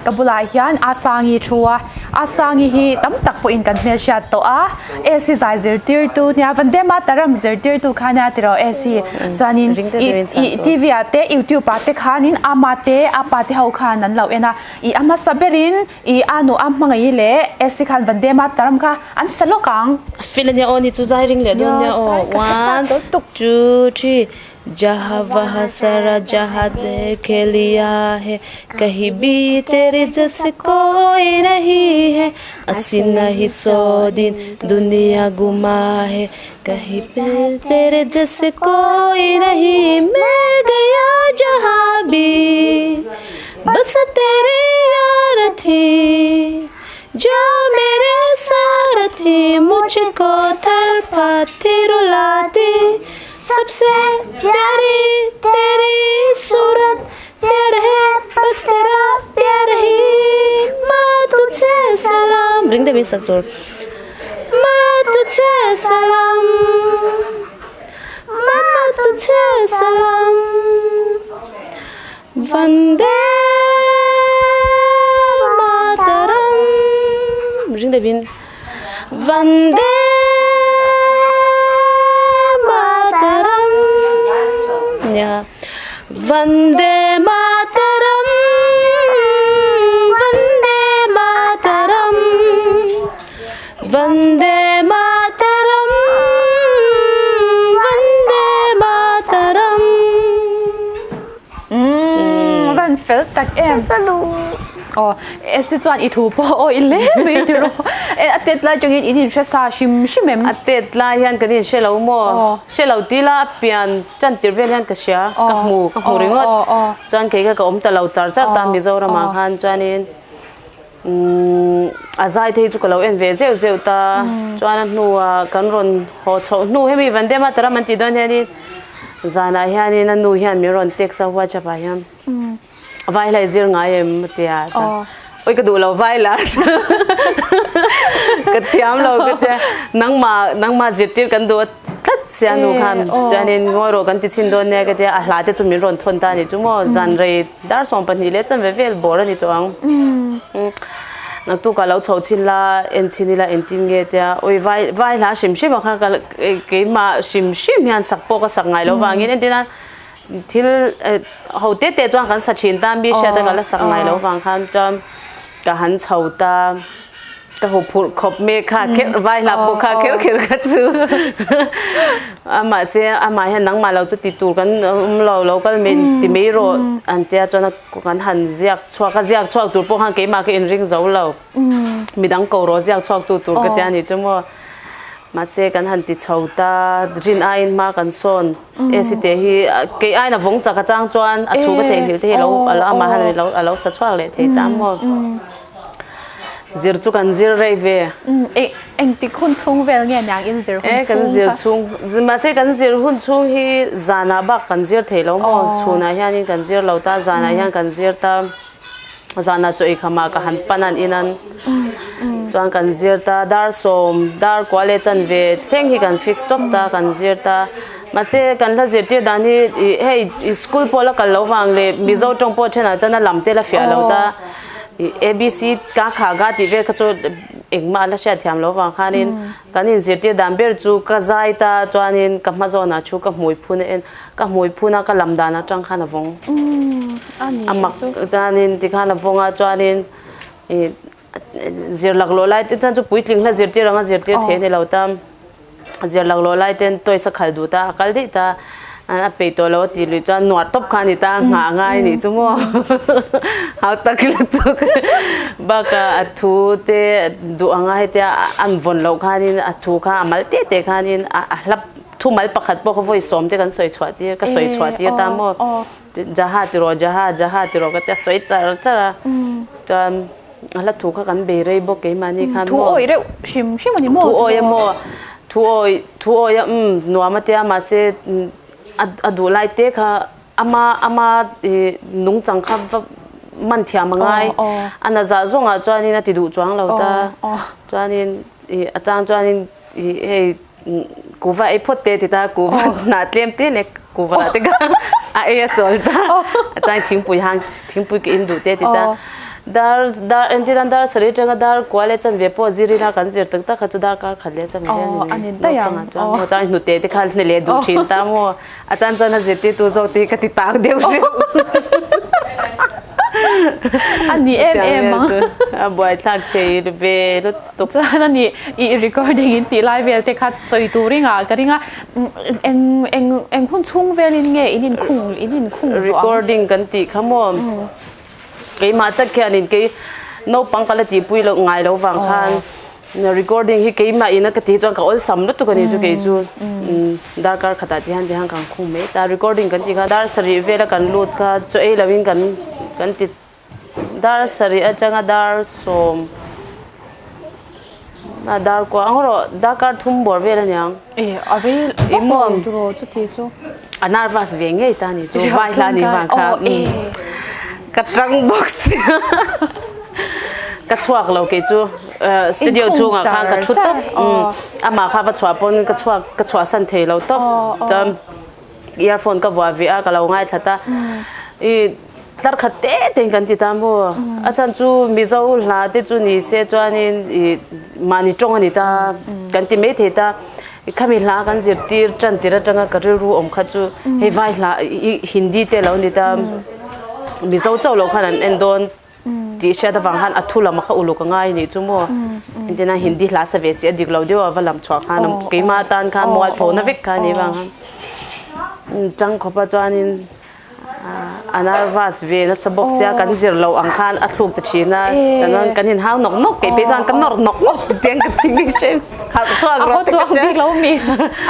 kabulai hian asangi chua asangi hi tam tak po in kan hmel shat to a esi zai zirtir tu nia vande mataram zirtir tu khana tiro esi chanin tv ate youtube ate khanin amate apate ho khan an lo ena I ama saberin I anu ammangai le esi khan vande mataram kha an salokang filanya oni tu zai ring le donya o 1 2 3 जहाँ वहाँ सारा जहाँ देख लिया है कहीं भी तेरे जैसे कोई नहीं है अस्सी नहीं 100 दिन दुनिया घुमा है कहीं पे तेरे जैसे कोई नहीं मैं गया जहाँ भी बस तेरी यार थी जो मेरे सारथी मुझको तड़पाती रुलाती सबसे प्यारी तेरी सूरत प्यार है बस तेरा प्यार ही माँ तुझे सलाम रिंग दे भी सकते माँ तुझे सलाम माँ तुझे सलाम वंदे मातरम रिंग दे भी वंदे वंदे मातरम वंदे मातरम वंदे मातरम वंदे Mataram van fel tak em oh esi chuan I thu po o ile mi tiro atet la jongin idin sa shim shimem atet la hian kanin shelo mo shelo tila pian chan tirvel hian ka sia ka mu ringot chan ke ka om ta lo char char ta mi zo ra ma khan chanin azai thei chu ka lo en ve zeu zeu ta chuan nu kan ron ho chho nu hemi vande mataram an ti don hian zana hian in nu hian mi ron tek sa wa cha pa hian vai lai zir ngai em tia ta oi ka du lo vai la ka tiam lo ka te nang ma jitir kan do tat sia nu khan janin ngoro kan ti chin don ne ka te a hla te chu mi ron thon ta ni chu mo zan re dar som pan ni le chan ve vel bor ani to ang na tu ka lo chho chin la en chin la en tin ge te oi vai la shim shim kha ka ke ma shim shim hian sak po ka sak ngai lo wangin en tina til ho te chuan kan sa thin tam bi sha ta kala sak ngai lo wang khan cham ka han chho ta ka ho phur khop me kha kher vai la bu kha kher ka chu ama se ama hian nang ma lo chu ti tur kan lo kan me ti me ro an te chona kan han ziak chuak tur po han ke ma ke in ring zo lo midang ko ro ziak chuak tur ka te ani chumo mà xe kan han ti chhota rin a in ma kan son esite hi ke ai na vong chaka chang chuan a thu ka theng hil te lo ala ma han lo sa chhuak le thei tam mo zir chu kan zir rei ve eng ti khun chung vel nge nyang in zir hun chung kan zir chung ma se kan zir hun chung hi zana ba kan zir thei lo mo chuna hian kan zir lo ta zana hian kan zir ta zana choi khama ka han panan inan chuan kan zirta dar som dar kwale chan ve thleng hi kan fix stop ta kan zirta ma che kan la zirtir dan hi hey school pola kal lo wang le mizo tong po thena chana lamte la fia lo ta abc ka kha ga ti ve ka cho engma la sha thiam lo wang khanin kanin zirtir dan ber chu ka zai ta chuanin ka ma zo na chu ka moi phun en ka moi phuna ka lamdana tang khana vong amak chanin ti khana vonga chuanin zir lag lo lai te chan chu puitling la zir tiranga zir tir the ne lo tam zir lag lo lai ten toy sa khal du ta kal di ta a pe to lo ti lu chan nuar top khani ta nga ngai ni chu mo how takil chu ba ka athu te du anga he te an von lo khani athu kha amal te khani a hlap thu mal pakhat po ko voi som te kan soi chhuati ka soi chhuati ta mo jaha ti ro ka te soi char chan ala thu kha kan be rei bo ke mani khan thu oi re shim ani mo thu oi no amatia ma se adu lai te kha ama nung chang kha man thia mangai ana za zonga chani na ti du chuang lo ta chanin atang chanin he kuwa e phote ti ta kuwa na tlem te ne kuwa te ka a e chol ta atang thingpui ke in du te ti ta dar enti dan dar sari changa dar kwale chan ve po ziri na kan zir tak ta kha chu dar kar khale chan ve ni anin ta yang mo cha nu te te khal ne le du chin ta mo achan chan na zirti tu zo ti ka ti tak deu je anh ni em à buổi thắc chơi về lúc tục cho nên ni recording in ti live về te khát soi tu ring à cái ring à em hun chung về in nghe in khung recording kan ti khamo cái mà tất cả nên cái nấu băng cái là chỉ bùi lâu ngày lâu vàng khan recording hi cái mà in cái tí cho cái all sum đó tụi cái này chú cái chú dar kar khata ti han càng khung mấy ta recording kan ti ka dar sari về là kan load ka cho ai là win kan ti dar sari a changa dar som na dar ko angro dar kar thum bor ve la nyang avi imom duro chu ti chu anar vas ve nge ta ni chu vai la ni wa kha ka trăng box ka chuak lo ke chu studio chu nga kha ka thut to ama kha va chwa pon ka chwa san thei lo to tam earphone ka wa vi a ka lo ngai thata I tar khate ten kan ti tambo achan chu mi zo la te chu ni se chuanin mani tong ani ta kan ti me the ta khami la kan zir tir chan tira tanga ka ru om kha chu he vai la hindi te lo ni ta mi zo chau lo khan an don ti sha da wang han athula ma kha ulu ka ngai ni chu mo indina hindi la sa ve si adik lo dewa valam chwa khan ke ma tan khan mo pho na vek kha ni wang han chang khopa chuanin anar vas ve na sabok sia kan zir lo ang khan athuk ta china tanon kan hin hang nok ke pe jang kan nor nok teng ka thing che ha chuak ro chuak bi lo mi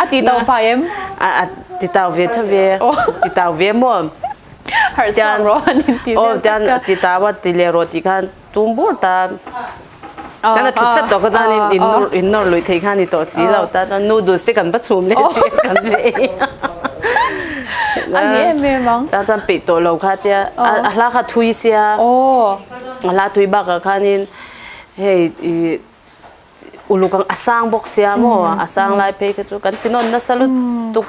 ati tàu pa em ti tàu ve tha ve ti tàu ve mo har chuak ro anin ti dan ti tawa ti le ro ti khan tumbur ta tan thut ta to ka dan in nor loi thei khan ni to si lo ta noodles te kan ba chum le chi kan le anh em mong chan bị tổ lầu khát tia lá khát thui xia lá thui bạc ở khan in hey ulu kang asang bok xia mo asang lai pe cái chỗ kan tinon na salut tuk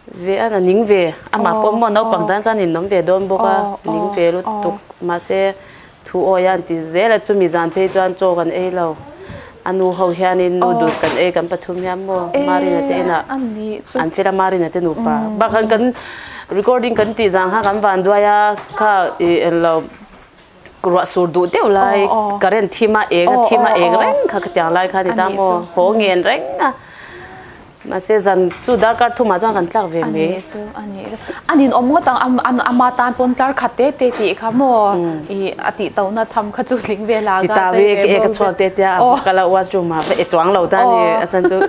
về anh ning về ama pom mo nấu bằng tan chan in nom về don boka ning về lut tuk mà se thu oyan ti zela chu mi zan pe chuan cho kan ei lo anu ho hianin noodles kan e kan pathum yam mo marina te na an fira marina te nu pa ba kan recording kan ti jang ha kan van duaya kha lo kruwa sur du te ulai current thima reng kha ka tyang lai kha ni ta mo ho ngen reng na ma se zan chu dar kar thu ma jang kan tlak ve me chu anin omnga tang ama tan pon tar khate te ti khamo I ati to na tham kha chu ling ve la ga ta ve ke ka chuak te tia kala washroom ma e chuang lo ta ni achan chu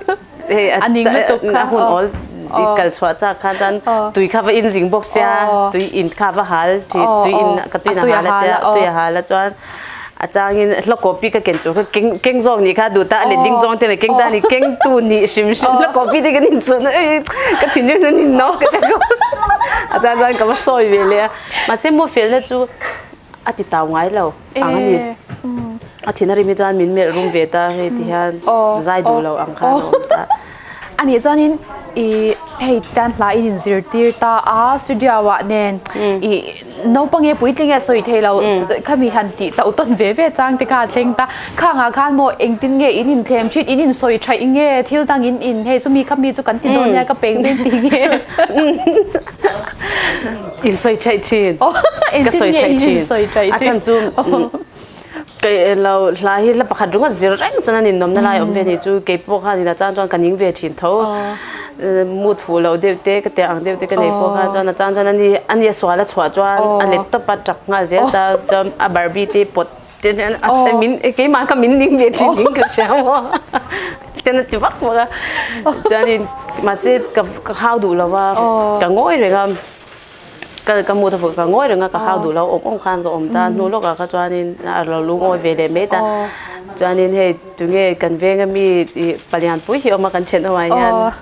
he aning na hun all di kal chwa cha khan tan tui kha va in jing box ya tui in kha va hal tui in ka tui na hal tia tui hal chuan achang in lo copy ka ken tu ka keng zong ni kha du ta le ding zong te ne keng ta ni keng tu ni shim lo copy de ken chun ka thin ni no ka ta ko achang ka ma soi ve le ma se mo fel le chu ati taw ngai lo ang ani athina ri mi jan min me room ve ta he ti han zai du lo ang kha no ta ani chanin hei tan la in zir tir ta studio wa nen no pange puitling e soi thelo khami han ti ta uton ve ve chang te ka thleng ta khanga khan mo engtin nge in thlem chit in soi thai nge thil tang in he sumi khami chu kan ti don ya ka peng zen ti nge in soi thai chin ka soi thai achan chu cái lâu lại là bắt đầu zero rank cho nên nôm na lại ông về thì chú cái bộ khan thì là trang cái những về truyền thấu một phụ lâu đều thế cái tiếng đều thế cái này bộ khan cho nên trang cho nên anh ấy xóa là xóa cho anh ấy tập bắt chặt ngay dễ ta cho Barbie thì bột cho nên anh mình cái mà cái mình những về truyền những cái sao cho nên thì bắt mà cho nên mà sẽ cái khao đủ làว่าcái ngôi rồi không cái mua thực cái ngôi rồi cái khao đủ lâu ông khan cái ông ta nuôi lúc cái cho nên là lu ngôi về để mấy ta cho nên hay tụi nghe cần về cái mi balian bui thì ông mà cần chuyện thôi nha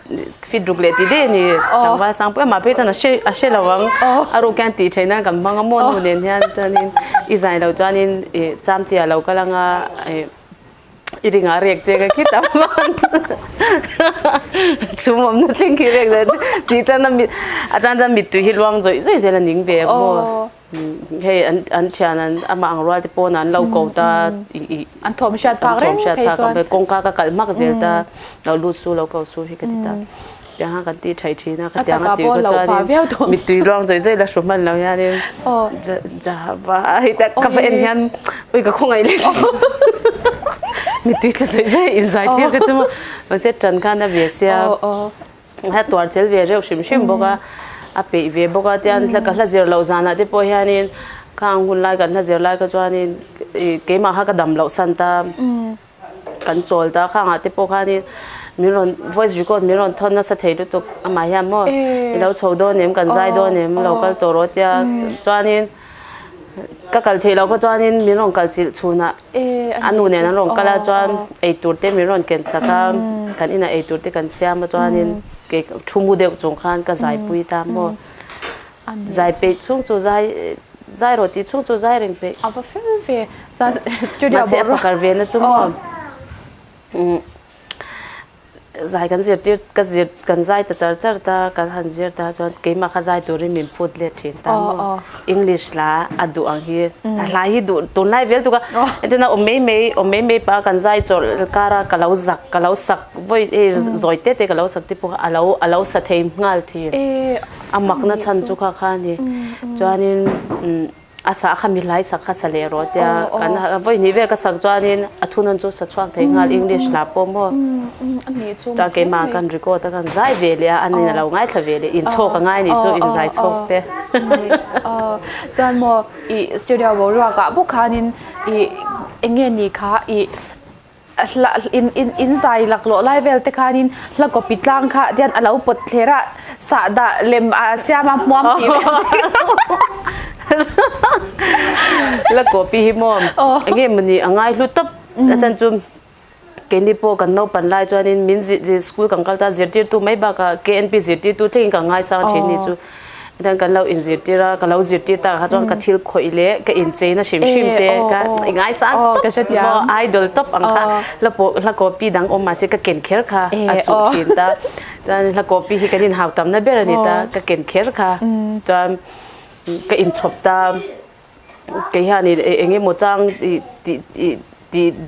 feed rục lệ thì đấy nè tao vào sang bữa mà bây giờ nó sẽ là vắng aro can tí chơi na cầm băng môn luôn nên nha cho nên izai lâu cho nên chăm tia lâu cái là 이리 가리액 제가 기타만 좀 없는 땡기렉 진짜는 아단단 밑도 힐왕 저 이제는 닝베 뭐 เฮ้อันเชียนั้นอามาอังรัวที่ปนั้นเราเกาตาอันทอมชัดพากเร่งเพย์จวนไปกงกากะกัลมักเจลตาเราลูซูเราเกาซูให้กันติตายังหากันตีใช้ชีนะกันยังตีก็จะนี่มีตีร้องใจๆแล้วสมบัติเราเนี่ยนี่จะบ้าแต่กาแฟเอ็นยันอุ้ยก็คงไงเลยมีตีก็ใจๆอินไซต์ที่ก็จะมันเสร็จจันกันนะเบียเสียถ้าตัวเจลเบียเร็วชิมบอกว่าอาเปย์เวียบอกว่าที่อันแล้วก็เจลเราจานะที่พอยันนี่ข้างหุ่นไล่กันถ้าเจลไล่ก็จวนนี่เกมาหากระดำเราสันตากันโจลตาข้างที่พอข้านี่มีรอน voice record มีรอนทอนน่าสะเทือนตัวอามาย่ามั่วเราโชว์โดนเนี่ยกันใจโดนเนี่ยเราก็ตัวรถยาจวนนี่ก็กัลทีเราก็จวนนี่มีรอนกัลจีชูนะอันนู้นเนี่ยนั่นรอนก็แล้วจวนไอตัวเต็มมีรอนเกินสักกันอินะไอตัวเต็มกันเสียมาจวนนี่เกี่ยวชุ่มเดียวจงขันก็ใจปุยตามมั่วใจไปช่วงตัวใจรถที่ช่วงตัวใจเร่งไปเอาไปฟิลเฟ่จะสตูดิโอมาเสียปากการเวียนนะจุ๊มั่วใจกันเสียที่กันเสียกันใจแต่เจอตากันหันเสียตาจนเกี่ยมาข้าใจตัวนี้มีพูดเล็ดทิ้งตามว่าอังกฤษละอัดดูอังกฤษลายดูตัวไหนเวลตัวก็เดี๋ยวนะอมไม่ปากันใจจนการะกันเราสักว่าจอยเตะกันเราสักที่พวกเราสักเทมงาลทีอามักน่าชันจุกข้านี่จวนนี้อาสาขมิไลสักข้าเสลียรถยากันว่านี่เวก็สักจวนนี้อัทุนันจุสักช่วงเทงาลอังกฤษละปมว่าจะเกี่ยมากันรีโก้แต่กันใจเวลียอันนี้เราง่ายทเวลีอินโชกันง่ายนี่จูอินใจโชกเต้จวนโมอีสตูดิโอบอกว่ากับพวกขานินอีเองเงี้ยนี่ค่ะอีอินใจหลักโลไลเวลแต่ขานินหลักก็ปิดล่างค่ะเดี๋ยวเราปวดเทระสะดะเล็มอาเซียมาม้วนตีแล้วก็ปีหิมอมเองเงี้ยมันนี่ง่ายลุตับอาจารย์จุ่มเกณฑ์ที่พอกันนอปันไล่จวนนี้มินจีสกูลกันกัลตาเจียร์ตัวไม่บ้าก็เกณฑ์ปีเจียร์ตัวที่กันง่ายสังเกตนี่จูดังกันเราอินเจียร์ระกันเราเจียร์ตาเขาจวนกันทิลคอยเล่ก็อินเจน่ะชิมเตะก็ง่ายสังมอไอดอลท็อปอังค่ะแล้วก็ปีดังออกมาสิก็เกณฑ์เคร์ค่ะอาจุชินตาจวนแล้วก็ปีที่กันดินหาวตำนั่นเบลนี่ตาก็เกณฑ์เคร์ค่ะจวนก็อินชอบตาเกี่ยนี่เองเงี้ยมจัง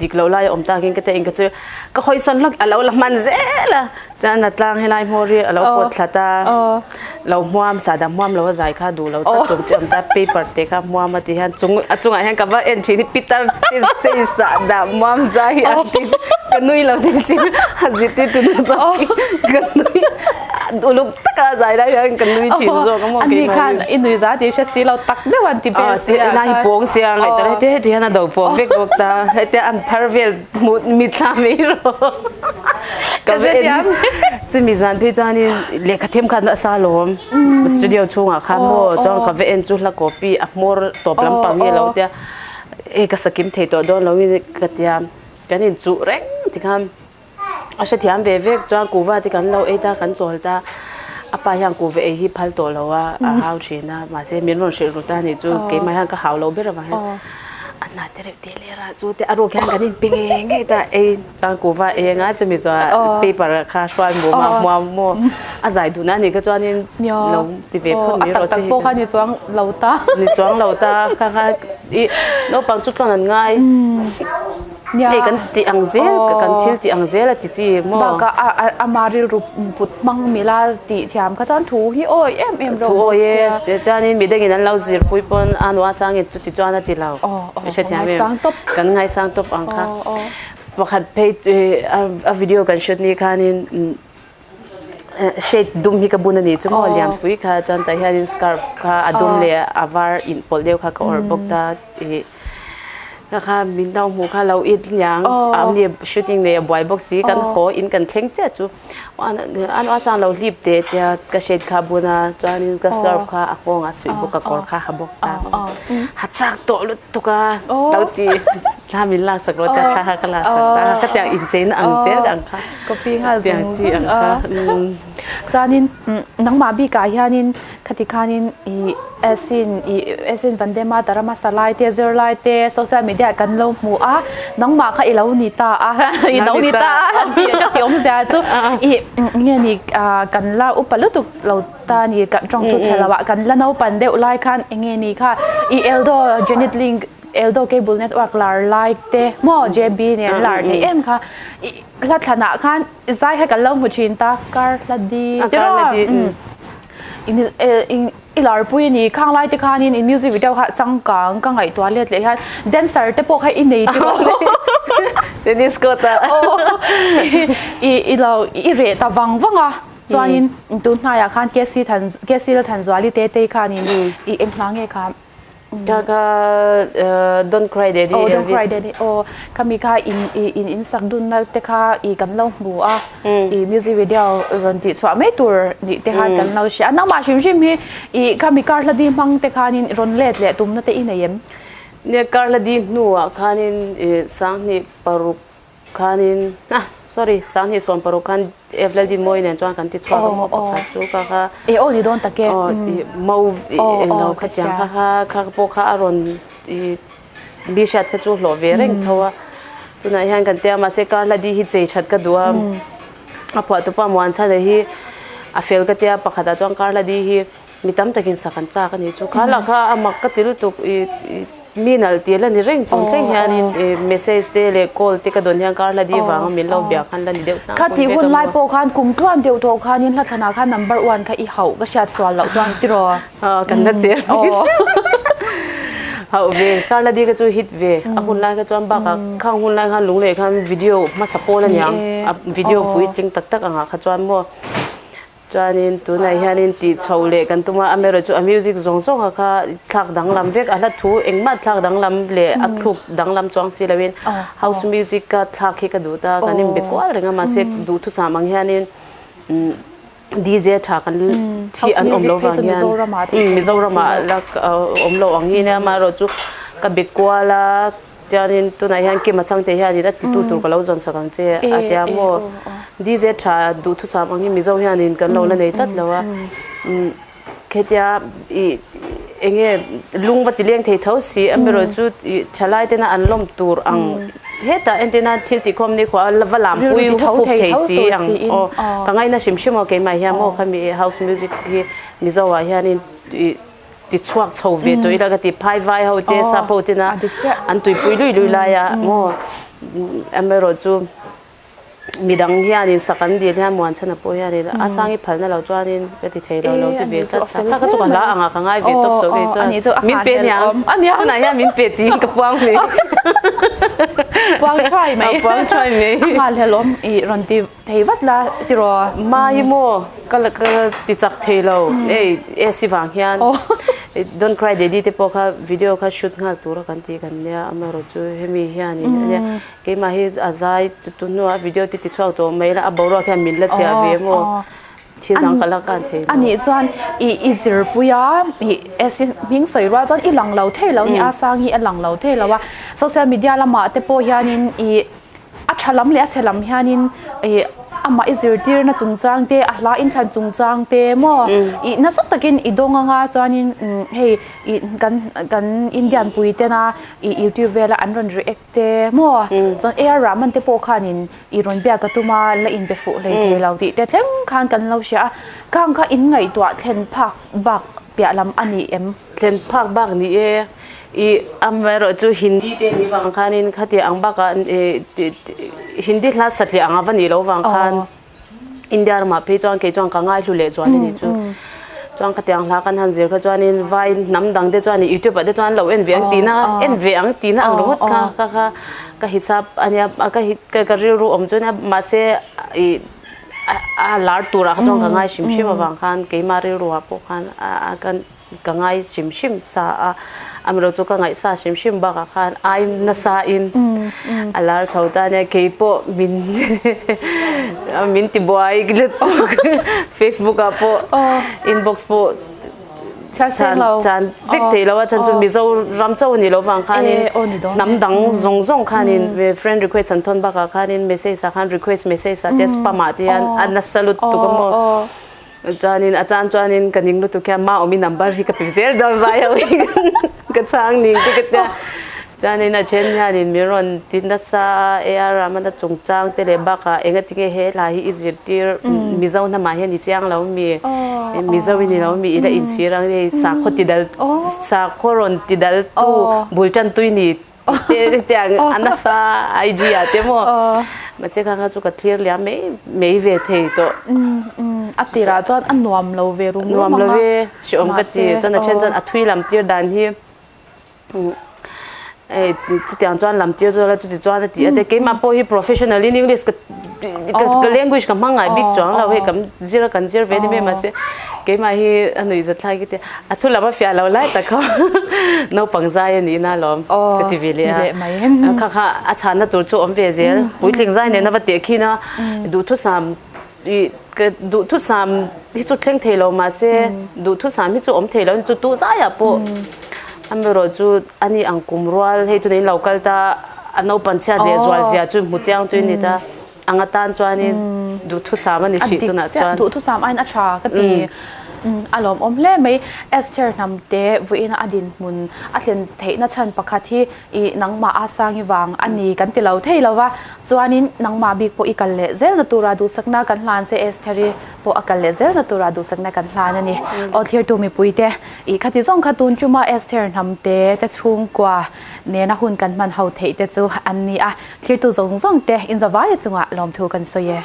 ดิกเราไล่อมตากินก็แต่เองก็เจอก็คอยสั่นลักเราละมันเจ้ละจะนัดลางให้ไล่โมรีเราปวดขาตาเราม้วนสาดม้วนเราว่าใจข้าดูเราตัดตรงที่อมตาปีปฏิค่ะม้วนมาที่ฮันจุงไอ้ฮันกับว่าเอ็นชีนี่ปีตาที่เสียสาดม้วนใจอันที่กันนุ้ยเราที่จริงฮันจิตที่ตุนสักกันนุ้ยอุลุตะกาใจได้ยังกันนุ้ยชินโซก็มองกินอันนี้คันอินนุ้ยจะที่เชื่อสิเราตักได้วันที่เป็นเสียไล่ปงเสียงไอ้ตัวเด็ดที่ฮันดอกปงเบกบอกตาแต่อันพาร์เวลมิดลามิโรก็เป็นจะมีจานพี่จานี่เล็กเทียมกันซาลอมสตูดิโอช่วงอะค่ะโมจองก็เป็นจุดละกอปีอักมอร์ตบลำปังยี่เราเดียก็สกิมเทตัวโดนเรามีกระเทียมกันนี่จุเร่งที่คำอาเทียมเวกจางกูว่าที่กันเราตากันโจลตาอาปายังกูฮิพัลตัวเราว่าฮาวชีนะมาเสียมีนนเชรุตานี่จูเกมายังก็ฮาวเราเบรมาอันนั้นเด็กเดลีระจูแต่อารมณ์แข็งกันนี่เป็นไงแต่จางกูว่างั้นจะมีส่วนปีปราคาชวนมัวอาศัยดูนะนี่ก็จวนนี่เราที่เว็บพูดนี่เราสิพวกเขานี่จวงเราตาค่ะอีเราปังจุดตรงนั้นง่ายกันที่อังเซลกันที่อังเซลที่จีมัวก็อามาริรูปปุตมังมีลาติที่ทำก็จะถูที่โอ้ยเราถูเดี๋ยวจานี่มีได้ยินนั้นเราสิคุยปนอันว่าสังเกตจุดที่จวนนั่นที่เราไม่ใช่ที่ไหนกันไงสังตบอังค่ะว่าขัดเพจวิดีโอกันชุดนี้ค่ะนี่เช็ดดุมฮิกบุนนี่จุ่มหัวเลี้ยงปุยค่ะจนแต่เฮดินสการ์ฟค่ะดุมเลยอาวาร์อินพอลเดียวค่ะก็อร์บกตานะคะบินดาวหูค่ะเราอินยังอันนี้ชูตติ้งเนี่ยบอยบ็อกซี่กันโหอินกันเข่งเจ้าจูอันว่าสั่งเราลีบเดทจะกระเช็ดค่ะบุญนะจวนนี้ก็สการ์ฟค่ะอ่ะงอ่ะสวยบุกกะกอร์ค่ะฮับบกตาหัดจากโตลุตุกะเราตี ลามินลาสักรถแต่ลาก็ลาสักตาก็แต่อินเจนอังเจนอังค่ะ ก็ปีงา แต่จีอังค่ะจานินนังมาบีกายานินคติคานินเอซินวันเดมาตารามาสไลเตเซอร์ไลเตโซเชียลมีเดียกันลงมูนังมาค่ะอีลาอุนิตาอีลาอุนิตาที่ก็ที่อมเสียจูเนี่ยนี่กันลาอุปลุตุเราตานี่กันจงทุเทลวะกันละนเอาปันเดอุไลคันเงี้ยนี่ค่ะเอลโดเจเน็ตลิงEldo Cable Network ลาร์ไลค์เตมอ JB เนี่ยลาร์เตเอ็มค่ะลักษณะคันใจให้กันเล่าหัวชินตาการละดีเดี๋ยวอีลาร์ปุยนี่ข้างไลท์ที่ข้านี่ในมิวสิกวิดีโอค่ะสังกังกังไงตัวเล็ดเลยค่ะแดนเซอร์เตปกให้อินนี่ที่บอกเดนิสก็ตาเราเรตาวังอ่ะจวนนี้ตุนนายคันเกซี่ละทันจวลิเตเตค่ะนี่เอ็มพลังเงค่ะก็don't cry daddy don't cry daddy ก็มีค่ะอินสักดุนนะแต่ค่ะกันเล่าบัวมิวสิกวิดีโอรันติสวาไม่ตัวนี่แต่ค่ะกันเล่าเสียน้องมาชิมฮีค่ะมีการละดีมังแต่ค่ะนี่รอนเล็ดเลยตุ้มนั่นแต่อินเยี่ยมเนี่ยการละดีนัวค่ะนี่สังนี่ปารุค่ะนี่sorry สังนี่ส่วนปารุกันเอฟเลดินมวยเนี่ยจวนกันติดชัวร์ก็มาปักจูก็ค่ะนี่โดนตะเกียบมาเราขจังค่ะพวกค่ะอารมณ์บิชัดก็จูหล่อเวริงทัวตัวไหนยังกันเตะมาเสกการละดีฮิเจชัดก็ดูพอตัวป้ามวันชาเดฮีเฟลก็เตะปักขัดจวนการละดีฮีมีตั้มตะกินสักกันจ้ากันนี่จูค่ะแล้วค่ะมักก็ติดตุกมีนัลตีแล้วนี่เร่งปุ่งเร่งยันเมสเซจเตะเลยคอลที่กระโดดยังการละดีว่างมีเราเบียร์คันละนี่เดียวค่ะที่หุ่นไล่โปคันกุมกวนเดียวโทคันนี่ลักษณะคัน number 1ค่ะอีเห่าก็ชัดสวนเราจวนติรอกันนั่นเจ้าเห่าเวการละดีก็จะฮิตเวหุ่นไล่ก็จวนบักข้างหุ่นไล่ข้างลุงเลยข้างวิดีโอมาสปอร์ตแล้วยังวิดีโอปุ้ยจริงตักอ่ะข้าจวนมัวจานินตัวไหนฮานินติดชาวเล่กันตัวมาอเมริกามิวสิกจงส่งค่ะทักดังลำเวกอะไรทูเองมาทักดังลำเล่อักครุบดังลำจวงสิลาวินเฮาส์มิวสิกก็ทักให้กันดูตากันนิมเบกว่าเรื่องมาเสกดูทุกสามังฮานินดีเจทักกันที่อันอมโลวังยันมิโซรามาแล้วอมโลวังยันเนี่ยมาโรจูกับเบกว่าละจานินตัวไหนฮะกิมาจังเทียนี่ได้ติดตัวกับเราจนสักครั้งเจ้าอาทิตย์โมดีเจทักดูทุกสามังที่มิโซฮานินกันเราเลยตัดแล้วว่าแค่จะเองลุงวัดที่เลี้ยงเท่าสิอเมริกาชลายเตน่าอันล้มตัวอังเฮต้าเอ็นเตน่าที่ที่คอมนี่ขวาลำลำปุยหุบเทสิอังกังไงน่าชิมโอเคไหมฮะโมเขามี house music ที่มิโซวาฮานินติดช่วงชาวเวตัวอีกแล้วก็ติดพายไว้เขาเตะซาโปตินะอันตุยปุยลุยลายโมอเมริกามีดังเฮียนี่สักกันเดียวเนี่ยมวนชนะปุยเฮียนี่อาสังอีพันนั่นเราจวนนี่ก็ติดเทเราติดเวทถ้าก็จุกันละอ่ะข้างไงเวทตัวเวทจวนมินเป็ดยังตัวไหนมินเป็ดตีกับวางเลยวางช่วยไหมวางช่วยไหมมาเลยล้มรันตีเทวัดละติรอมาอยู่โมก็ติดจักเทเราสิฟังเฮียdon't cry daddy ที่พวกเขาวิดีโอเขาชุดงานตัวกันตีกันเนี่ยอเมริกาเฮมีเฮียนี่เนี่ยเกี่ยมาเฮอาศัยตัวนัววิดีโอติดช่วงตัวไม่ละบ่รู้แค่มินละเจ้าเวโมที่ดังกันละกันเทอันนี้ส่วนสิร์ปุยาสิมิงสวยว่าส่วนหลังเราเทเรานี่อาสังหลังเราเทเราว่าโซเชียลมีเดียละมาแต่พวกยานินอัชลัมเลยอัชลัมยานินอามาสิร์ตีร์น่ะจงจางเตะลาอินทันจงจางเตะมั่วน่าสักตะกินดงงาจานินเฮ้กันอินเดียนปุยเตนะยูทูบเวลาอันรันรีแอคเตะมั่วจนรามันเตะโปคานินรันเบียกตุมาละอินเปฟุเลยเทเราดิแต่เท่งคันกันเราเสียข้างข้าอินไงตัวเทนพักบักเปียลำอันนี้เทนพักบักนี่อเมริกาฮินดีเตนี่บางครั้งนี่ขัดยังบักฮินดีคลาสสัตย์อังวันนี้เราบางครั้งอินเดียมาพี่จวนเกจวนกังไงลุเล่จวนนี่จวนขัดยังลากันหันเสียก็จวนนี่ไว้น้ำดังเดจวนนี่ยูทูบเดจวนเราเอ็นเวียงตีน่าอังรู้ก็ฮิซับอันนี้ก็เรียรู้จวนนี่มาเสียลาดตัวเราจวนกังไงชิมบางครั้งเกี่ยมาเรียรู้พวกครั้งกันกังไงชิมซาอเมริกากังไงซาชิมบักคันไอ้น่าซาอินลาชาวตาเนี่ยเกี่ยปมินติบอยกิลตุกเฟซบุ๊กอะปอินบ็อกซ์ปเท chal seng lo chan vek te lo chan chu mizo ram chau ni lo wang khanin nam dang zong zong khanin ve friend request chan thon ba ka khanin message sa khan request message sa tes pa ma tian an salut tu ko mo chanin achan chanin kaning lu tu kya ma omi number hi ka pizzer dal ba ya ka chang ning ti ka chanin a chen yanin miron tin da sa ar ramana chungchang te le ba ka enga ti ke he la hi izir tir mizo na ma he ni chang lo mi mizo ni lo mi ila in chirang ni sa khoti dal sa khoron ti dal tu bulchan tu ni te anasa idea te mo ma che ka chu ka clear lia me ve the to atira chon an nuam lo ve rum nuam lo ve shom ka ti chan a chen chan a thui lam tir dan hi tu tiang chuan lam tir zo la tu ti chuan ti ate ke ma po hi professional in english ka language ka mangai big chuang la we kam zira kan zir ve ni me ma se ke ma hi anui za thlai ki te a thu lama fia lo lai ta kha no pangzai ni na lom ka ti ve le kha kha a chan na tur chu om ve zel puitling zai ne na va te khi na du thu sam du thu sam hi chu thleng thelo ma se du thu sam hi chu om thelo chu tu za ya po amero chu ani angkum rual he tu nei local ta ano pancha de zwal zia chu muchang tu ni ta anga tan chuanin du thu sam ani shi tu na chuan du thu sam ain a tha ka ti alom om hle mai Esther namte vuina adin mun atlen theina chan pakhathi I nangma asangi wang ani kan ti lo theilowa chuanin nangma bik po ikal le zel na tura du sakna kan hlan se Esther po akal le zel na tura du sakna kan hlan ani all here to me puite I khati zong khatun chuma Esther namte te chung kwa ne na hun kan man hau theite chu anni a clear tu zong zong te in zawai chunga lom thu kan soye